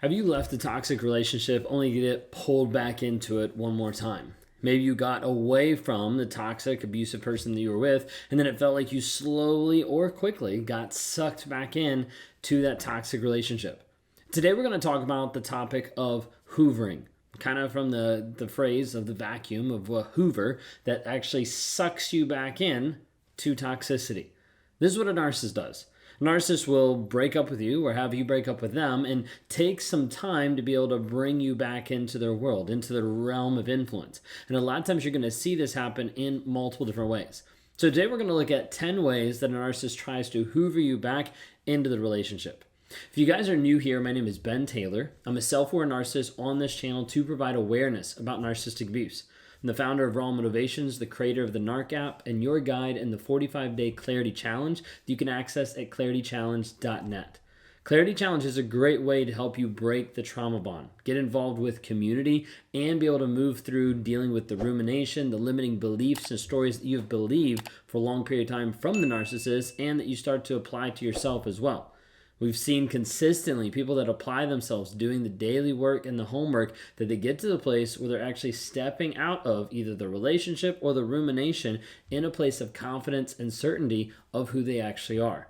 Have you left a toxic relationship only to get pulled back into it one more time? Maybe you got away from the toxic, abusive person that you were with, and then it felt like you slowly or quickly got sucked back in to that toxic relationship. Today we're going to talk about the topic of hoovering, kind of from the phrase of the vacuum of a hoover that actually sucks you back in to toxicity. This is what a narcissist does. A narcissist will break up with you or have you break up with them and take some time to be able to bring you back into their world, into their realm of influence. And a lot of times you're going to see this happen in multiple different ways. So today we're going to look at 10 ways that a narcissist tries to hoover you back into the relationship. If you guys are new here, my name is Ben Taylor. I'm a self-aware narcissist on this channel to provide awareness about narcissistic abuse. I'm the founder of Raw Motivations, the creator of the Narc app, and your guide in the 45-day Clarity Challenge that you can access at claritychallenge.net. Clarity Challenge is a great way to help you break the trauma bond, get involved with community, and be able to move through dealing with the rumination, the limiting beliefs and stories that you've believed for a long period of time from the narcissist and that you start to apply to yourself as well. We've seen consistently people that apply themselves doing the daily work and the homework that they get to the place where they're actually stepping out of either the relationship or the rumination in a place of confidence and certainty of who they actually are.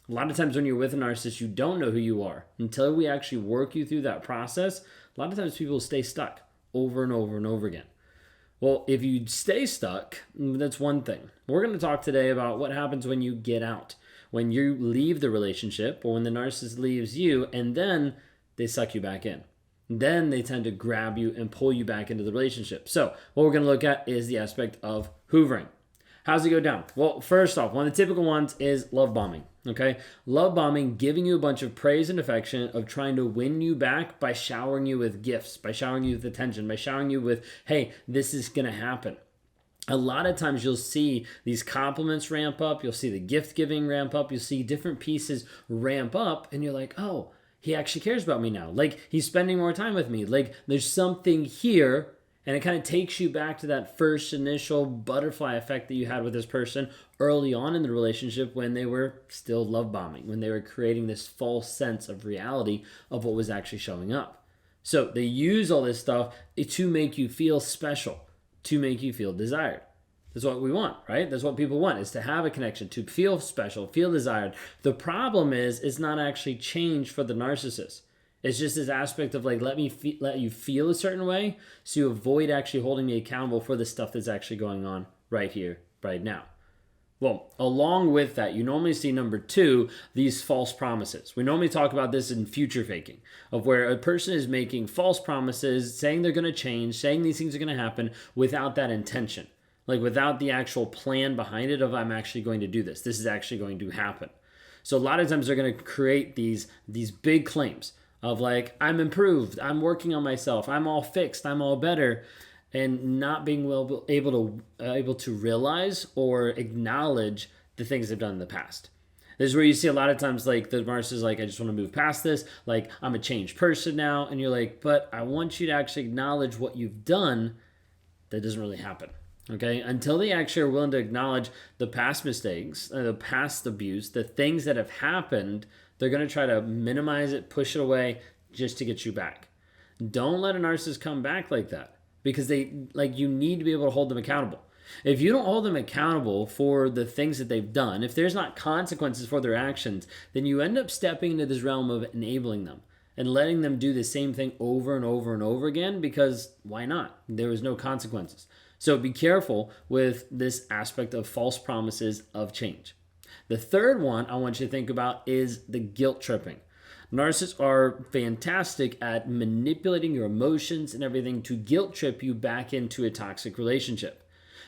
A lot of times when you're with a narcissist, you don't know who you are. Until we actually work you through that process, a lot of times people stay stuck over and over and over again. Well, if you stay stuck, that's one thing. We're going to talk today about what happens when you get out. When you leave the relationship or when the narcissist leaves you and then they suck you back in. Then they tend to grab you and pull you back into the relationship. So what we're going to look at is the aspect of hoovering. How's it go down? Well, first off, one of the typical ones is love bombing. Okay? Love bombing, giving you a bunch of praise and affection, of trying to win you back by showering you with gifts, by showering you with attention, by showering you with, hey, this is going to happen. A lot of times you'll see these compliments ramp up, you'll see the gift giving ramp up, you'll see different pieces ramp up, and you're like, oh, he actually cares about me now. Like, he's spending more time with me. Like, there's something here, and it kind of takes you back to that first initial butterfly effect that you had with this person early on in the relationship when they were still love bombing, when they were creating this false sense of reality of what was actually showing up. So they use all this stuff to make you feel special, to make you feel desired. That's what we want, right? That's what people want, is to have a connection, to feel special, feel desired. The problem is, it's not actually change for the narcissist. It's just this aspect of like, let you feel a certain way so you avoid actually holding me accountable for the stuff that's actually going on right here, right now. Well, along with that, you normally see number 2, these false promises. We normally talk about this in future faking, of where a person is making false promises, saying they're going to change, saying these things are going to happen without that intention. Like without the actual plan behind it of, I'm actually going to do this. This is actually going to happen. So a lot of times they're going to create these big claims of like, I'm improved, I'm working on myself, I'm all fixed, I'm all better, and not being able to realize or acknowledge the things they've done in the past. This is where you see a lot of times like the narcissist is like, I just want to move past this. Like, I'm a changed person now. And you're like, but I want you to actually acknowledge what you've done. That doesn't really happen. Okay? Until they actually are willing to acknowledge the past mistakes, the past abuse, the things that have happened, they're going to try to minimize it, push it away just to get you back. Don't let a narcissist come back like that. Because you need to be able to hold them accountable. If you don't hold them accountable for the things that they've done, if there's not consequences for their actions, then you end up stepping into this realm of enabling them and letting them do the same thing over and over and over again, because why not? There was no consequences. So be careful with this aspect of false promises of change. The third one I want you to think about is the guilt tripping. Narcissists are fantastic at manipulating your emotions and everything to guilt trip you back into a toxic relationship.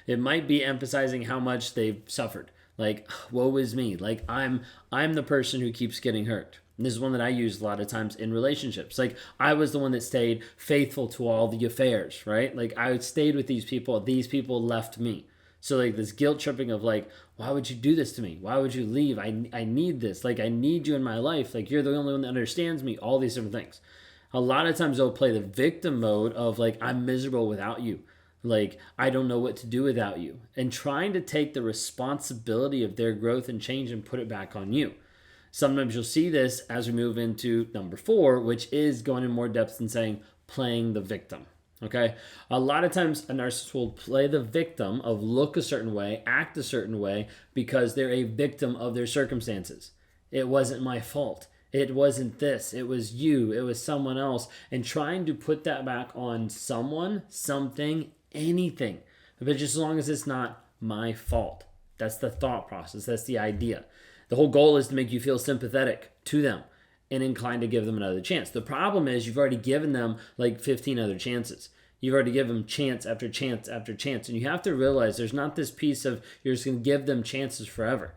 It might be emphasizing how much they've suffered. Like, woe is me. Like, I'm the person who keeps getting hurt. And this is one that I use a lot of times in relationships. Like, I was the one that stayed faithful to all the affairs, right? Like, I stayed with these people left me. So like this guilt tripping of like, why would you do this to me? Why would you leave? I need this. Like, I need you in my life. Like, you're the only one that understands me. All these different things. A lot of times they'll play the victim mode of like, I'm miserable without you. Like, I don't know what to do without you. And trying to take the responsibility of their growth and change and put it back on you. Sometimes you'll see this as we move into number 4, which is going in more depth and saying playing the victim. Okay, a lot of times a narcissist will play the victim of look a certain way, act a certain way because they're a victim of their circumstances. It wasn't my fault. It wasn't this. It was you. It was someone else. And trying to put that back on someone, something, anything. But just as long as it's not my fault. That's the thought process. That's the idea. The whole goal is to make you feel sympathetic to them and inclined to give them another chance. The problem is you've already given them like 15 other chances. You've already given them chance after chance after chance. And you have to realize there's not this piece of you're just going to give them chances forever.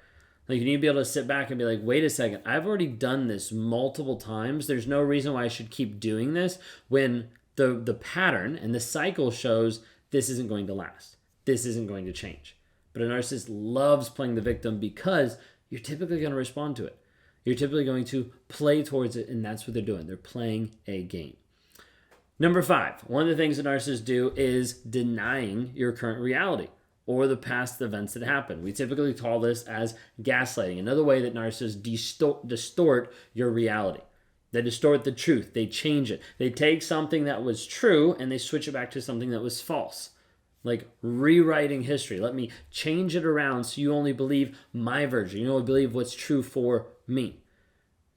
Like you need to be able to sit back and be like, wait a second, I've already done this multiple times. There's no reason why I should keep doing this when the pattern and the cycle shows this isn't going to last. This isn't going to change. But a narcissist loves playing the victim because you're typically going to respond to it. You're typically going to play towards it, and that's what they're doing. They're playing a game. Number 5, one of the things that narcissists do is denying your current reality or the past events that happened. We typically call this as gaslighting, another way that narcissists distort your reality. They distort the truth. They change it. They take something that was true and they switch it back to something that was false. Like rewriting history. Let me change it around so you only believe my version. You only believe what's true for me.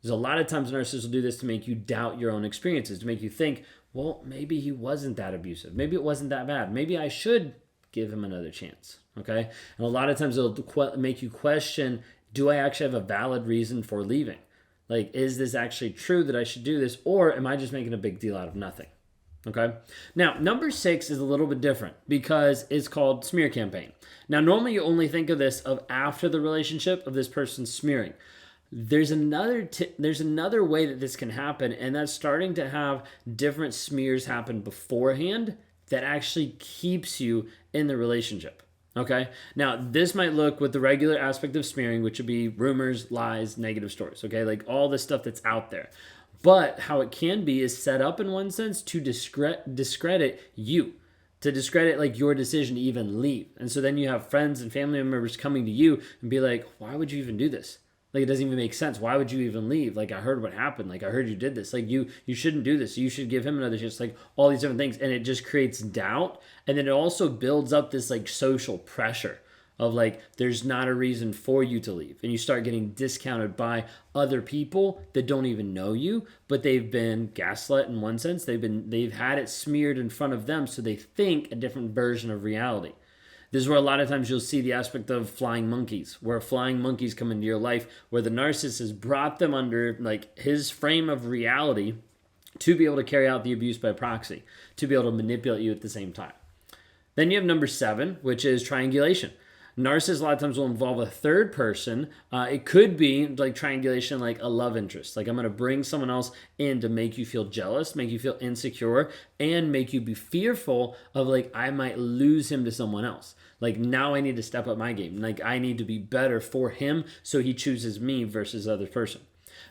There's a lot of times narcissists will do this to make you doubt your own experiences, to make you think, well, maybe he wasn't that abusive. Maybe it wasn't that bad. Maybe I should give him another chance, okay? And a lot of times it'll make you question, do I actually have a valid reason for leaving? Like, is this actually true that I should do this, or am I just making a big deal out of nothing? Okay. Now, number 6 is a little bit different because it's called smear campaign. Now, normally you only think of this of after the relationship of this person smearing. There's another way that this can happen, and that's starting to have different smears happen beforehand that actually keeps you in the relationship. Okay. Now, this might look with the regular aspect of smearing, which would be rumors, lies, negative stories. Okay. Like all the stuff that's out there. But how it can be is set up in one sense to discredit you, to discredit like your decision to even leave. And so then you have friends and family members coming to you and be like, why would you even do this? Like, it doesn't even make sense. Why would you even leave? Like, I heard what happened. Like, I heard you did this. Like, you shouldn't do this. You should give him another chance. Like, all these different things. And it just creates doubt. And then it also builds up this, like, social pressure of, like, there's not a reason for you to leave. And you start getting discounted by other people that don't even know you, but they've been gaslit in one sense. They've had it smeared in front of them, so they think a different version of reality. This is where a lot of times you'll see the aspect of flying monkeys, where flying monkeys come into your life, where the narcissist has brought them under like his frame of reality to be able to carry out the abuse by proxy, to be able to manipulate you at the same time. Then you have number 7, which is triangulation. Narcissists a lot of times will involve a third person. It could be like triangulation, like a love interest. Like I'm going to bring someone else in to make you feel jealous, make you feel insecure, and make you be fearful of like, I might lose him to someone else. Like now I need to step up my game. Like I need to be better for him so he chooses me versus the other person.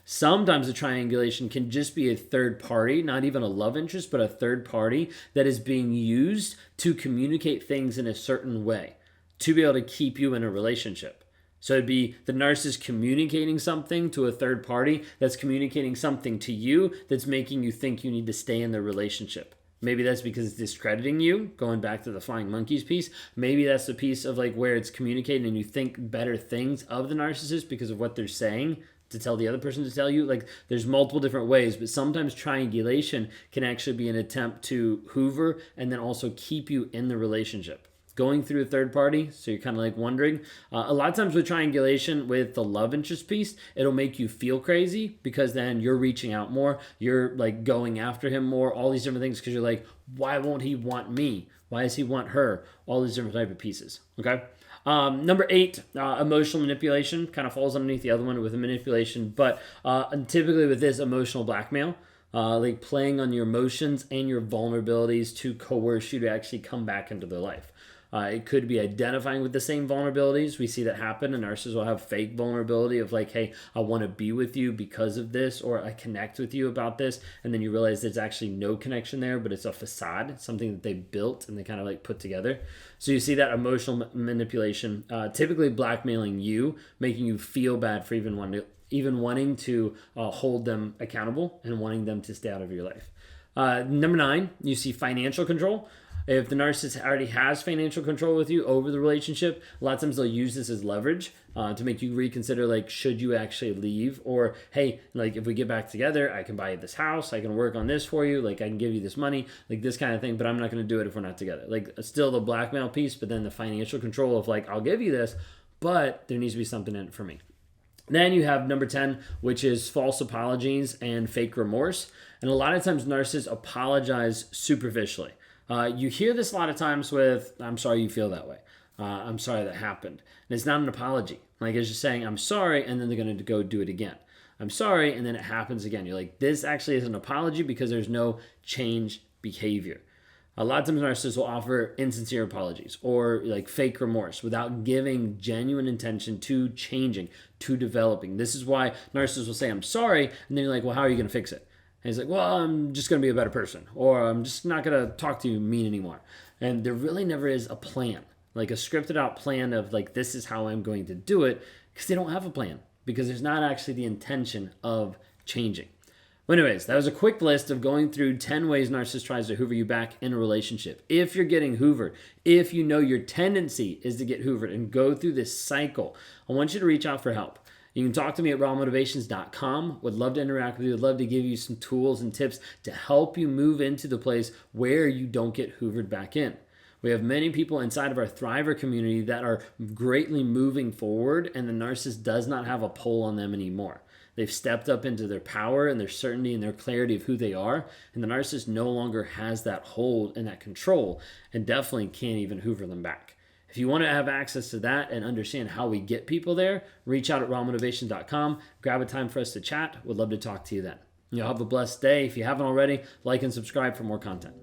Sometimes a triangulation can just be a third party, not even a love interest, but a third party that is being used to communicate things in a certain way, to be able to keep you in a relationship. So it'd be the narcissist communicating something to a third party that's communicating something to you that's making you think you need to stay in the relationship. Maybe that's because it's discrediting you, going back to the flying monkeys piece. Maybe that's the piece of like where it's communicating and you think better things of the narcissist because of what they're saying to tell the other person to tell you. Like there's multiple different ways, but sometimes triangulation can actually be an attempt to hoover and then also keep you in the relationship. Going through a third party, so you're kind of like wondering. A lot of times with triangulation, with the love interest piece, it'll make you feel crazy because then you're reaching out more, you're like going after him more, all these different things because you're like, why won't he want me? Why does he want her? All these different type of pieces, okay? Number 8, emotional manipulation, kind of falls underneath the other one with the manipulation, but typically with this, emotional blackmail. Like playing on your emotions and your vulnerabilities to coerce you to actually come back into their life. It could be identifying with the same vulnerabilities. We see that happen, and narcissists will have fake vulnerability of like, hey, I want to be with you because of this, or I connect with you about this, and then you realize there's actually no connection there, but it's a facade, it's something that they built and they kind of like put together. So you see that emotional manipulation, typically blackmailing you, making you feel bad for even even wanting to hold them accountable and wanting them to stay out of your life. Number 9, you see financial control. If the narcissist already has financial control with you over the relationship, a lot of times they'll use this as leverage to make you reconsider, like, should you actually leave? Or, hey, like, if we get back together, I can buy you this house, I can work on this for you, like, I can give you this money, like this kind of thing, but I'm not going to do it if we're not together. Like, still the blackmail piece, but then the financial control of, like, I'll give you this, but there needs to be something in it for me. Then you have number 10, which is false apologies and fake remorse. And a lot of times narcissists apologize superficially. You hear this a lot of times with, I'm sorry you feel that way. I'm sorry that happened. And it's not an apology. Like, it's just saying, I'm sorry, and then they're going to go do it again. I'm sorry, and then it happens again. You're like, this actually is an apology because there's no change behavior. A lot of times narcissists will offer insincere apologies or like fake remorse without giving genuine intention to changing, to developing. This is why narcissists will say, I'm sorry, and then you're like, well, how are you going to fix it? And he's like, well, I'm just going to be a better person, or I'm just not going to talk to you mean anymore. And there really never is a plan, like a scripted out plan of like, this is how I'm going to do it, because they don't have a plan, because there's not actually the intention of changing. Well, anyways, that was a quick list of going through 10 ways narcissist tries to hoover you back in a relationship. If you're getting hoovered, if you know your tendency is to get hoovered and go through this cycle, I want you to reach out for help. You can talk to me at rawmotivations.com. Would love to interact with you. Would love to give you some tools and tips to help you move into the place where you don't get hoovered back in. We have many people inside of our Thriver community that are greatly moving forward, and the narcissist does not have a pull on them anymore. They've stepped up into their power and their certainty and their clarity of who they are, and the narcissist no longer has that hold and that control, and definitely can't even hoover them back. If you want to have access to that and understand how we get people there, reach out at rawmotivation.com. Grab a time for us to chat. Would love to talk to you then. You'll have a blessed day. If you haven't already, like and subscribe for more content.